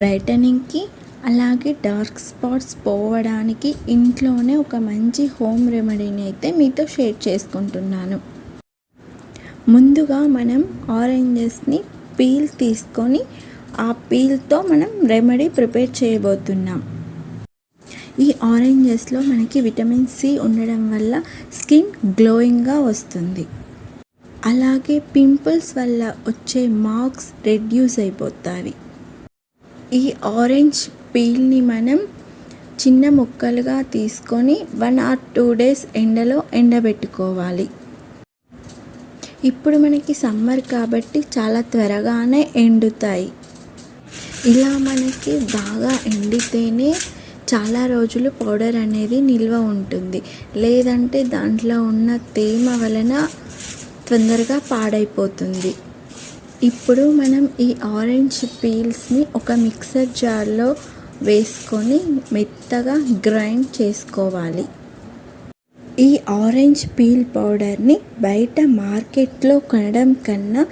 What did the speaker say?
బ్రైటనింగ్కి అలాగే dark spots పోవడానికి ఇంట్లోనే ఒక మంచి హోమ్ రెమెడీని అయితే మీతో షేర్ చేసుకుంటున్నాను. ముందుగా మనం ఆరెంజెస్ని పీల్ తీసుకొని ఆ పీల్తో మనం రెమెడీ ప్రిపేర్ చేయబోతున్నాం. ఈ ఆరెంజెస్లో మనకి విటమిన్ సి ఉండడం వల్ల స్కిన్ గ్లోయింగ్గా వస్తుంది. అలాగే పింపుల్స్ వల్ల వచ్చే మార్క్స్ రెడ్యూస్ అయిపోతాయి. ఈ ఆరెంజ్ పీల్ని మనం చిన్న ముక్కలుగా తీసుకొని 1 or 2 days ఎండలో ఎండబెట్టుకోవాలి. ఇప్పుడు మనకి సమ్మర్ కాబట్టి చాలా త్వరగానే ఎండుతాయి. ఇలా మనకి బాగా ఎండితేనే చాలా రోజులు పౌడర్ అనేది నిల్వ ఉంటుంది. లేదంటే దాంట్లో ఉన్న తేమ వలన తొందరగా పాడైపోతుంది. ఇప్పుడు మనం ఈ ఆరెంజ్ పీల్స్ని ఒక మిక్సర్ జార్లో వేసుకొని మెత్తగా గ్రైండ్ చేసుకోవాలి. ఈ ఆరెంజ్ పీల్ పౌడర్ని బయట మార్కెట్లో కొనడం కన్నా